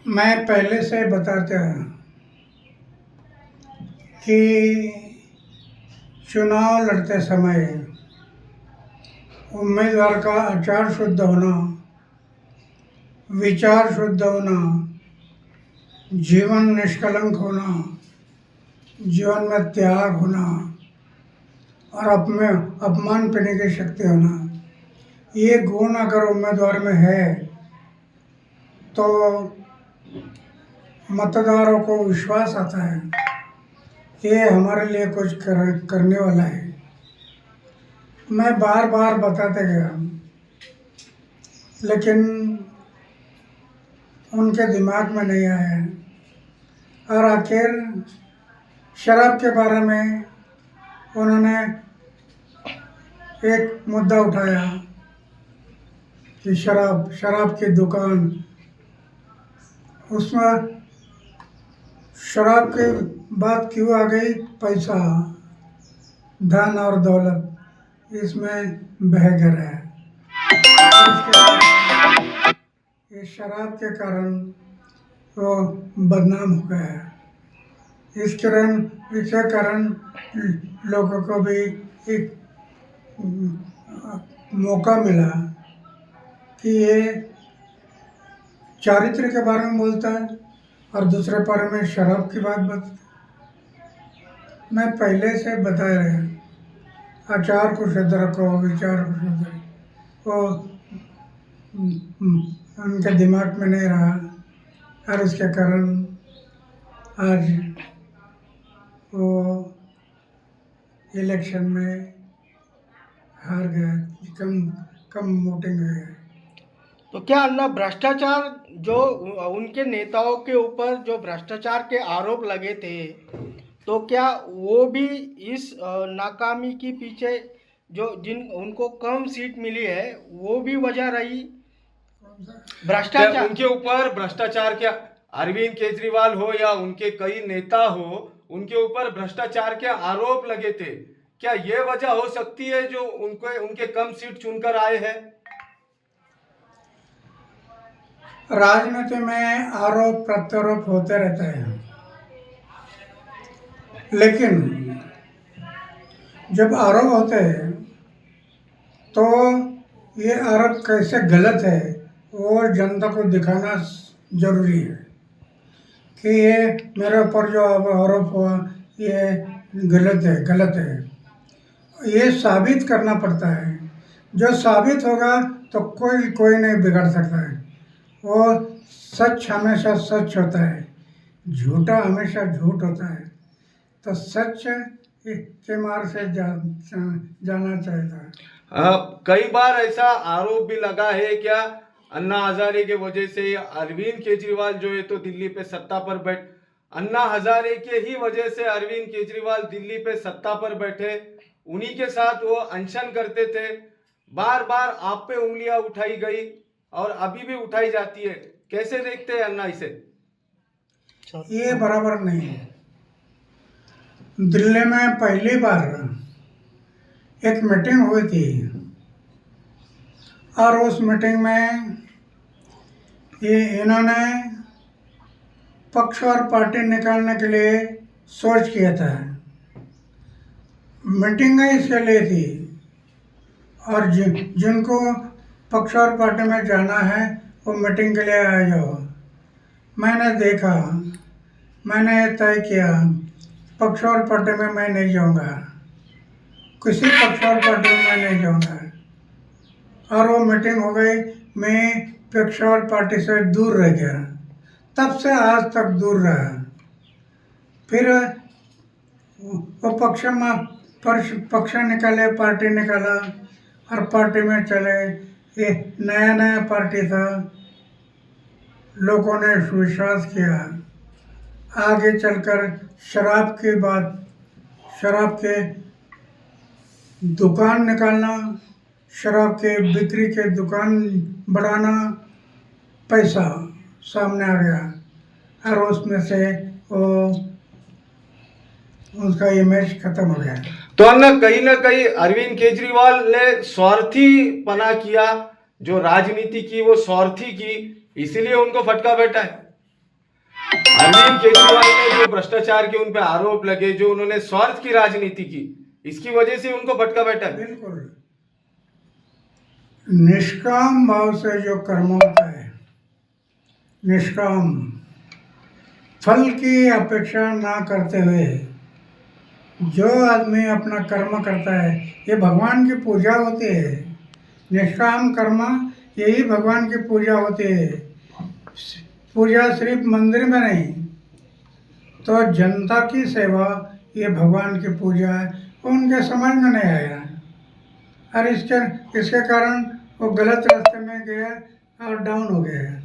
मैं पहले से बताता हूँ कि चुनाव लड़ते समय उम्मीदवार का आचार शुद्ध होना, विचार शुद्ध होना, जीवन निष्कलंक होना, जीवन में त्याग होना और अपमान करने की शक्ति होना, ये गुण अगर उम्मीदवार में है तो मतदारों को विश्वास आता है कि ये हमारे लिए कुछ करने वाला है। मैं बार बार बताते गया, लेकिन उनके दिमाग में नहीं आया और आखिर शराब के बारे में उन्होंने एक मुद्दा उठाया कि शराब की दुकान, उसमें शराब की बात क्यों आ गई? पैसा, धन और दौलत इसमें बह गया है। इस शराब के कारण वो बदनाम हो गया है। इसके कारण लोगों को भी एक मौका मिला कि ये चारित्र के बारे में बोलता है और दूसरे बारे में शराब की बात बता। मैं पहले से बता रहा, आचार को शुद्ध रखो, विचार को शुद्ध रखो, वो उनके दिमाग में नहीं रहा और उसके कारण आज वो इलेक्शन में हार गया, कम वोटिंग है। तो क्या अन्ना भ्रष्टाचार जो उनके नेताओं के ऊपर जो भ्रष्टाचार के आरोप लगे थे, तो क्या वो भी इस नाकामी के पीछे जो जिन उनको कम सीट मिली है वो भी वजह रही? भ्रष्टाचार उनके ऊपर भ्रष्टाचार, क्या अरविंद केजरीवाल हो या उनके कई नेता हो, उनके ऊपर भ्रष्टाचार के आरोप लगे थे, क्या ये वजह हो सकती है जो उनके कम सीट चुनकर आए हैं? राजनीति में आरोप प्रत्यारोप होते रहते हैं, लेकिन जब आरोप होते हैं तो ये आरोप कैसे गलत है वो जनता को दिखाना जरूरी है कि ये मेरे ऊपर जो आरोप हुआ ये गलत है। ये साबित करना पड़ता है। जो साबित होगा तो कोई नहीं बिगाड़ सकता है। वो सच हमेशा सच होता है, झूठा हमेशा झूठ होता है। तो सच के मार्ग से जाना चाहिए। कई बार ऐसा आरोप भी लगा है, क्या अन्ना हजारे के वजह से अरविंद केजरीवाल जो है तो दिल्ली पे सत्ता पर अन्ना हजारे के ही वजह से अरविंद केजरीवाल दिल्ली पे सत्ता पर बैठे, उन्हीं के साथ वो अनशन करते थे। बार बार आप पे उंगलियां उठाई गई और अभी भी उठाई जाती है, कैसे देखते हैं अन्ना इसे? ये बराबर नहीं है। दिल्ली में पहली बार एक मीटिंग हुई थी और उस मीटिंग में इन्होंने पक्ष और पार्टी निकालने के लिए सोच किया था। मीटिंग इसके लिए थी और जिनको पक्ष और पार्टी में जाना है वो मीटिंग के लिए आ जाओ। मैंने देखा, मैंने तय किया पक्ष और पार्टी में मैं नहीं जाऊंगा, किसी पक्ष और पार्टी में मैं नहीं जाऊंगा। और वो मीटिंग हो गई, मैं पक्ष और पार्टी से दूर रह गया। तब से आज तक दूर रहा। फिर वो पक्ष निकाले, पार्टी निकाला और पार्टी में चले। ये नया पार्टी था, लोगों ने विश्वास किया। आगे चलकर शराब के दुकान निकालना, शराब के बिक्री के दुकान बढ़ाना, पैसा सामने आ गया और उसमें से वो उसका इमेज खत्म हो गया। तो ना कहीं अरविंद केजरीवाल ने स्वार्थी पना किया, जो राजनीति की वो स्वार्थी की, इसीलिए उनको फटका बैठा है। अरविंद केजरीवाल ने जो भ्रष्टाचार के उन पे आरोप लगे, जो उन्होंने स्वार्थ की राजनीति की, इसकी वजह से उनको भटका बैठा है। बिल्कुल निष्काम भाव से जो कर्म होता है, निष्काम फल की अपेक्षा ना करते हुए जो आदमी अपना कर्म करता है, ये भगवान की पूजा होती है। निष्काम कर्म यही भगवान की पूजा होती है। पूजा सिर्फ मंदिर में नहीं, तो जनता की सेवा ये भगवान की पूजा है। उनके समझ में नहीं आया और इसके कारण वो गलत रास्ते में गया और डाउन हो गया।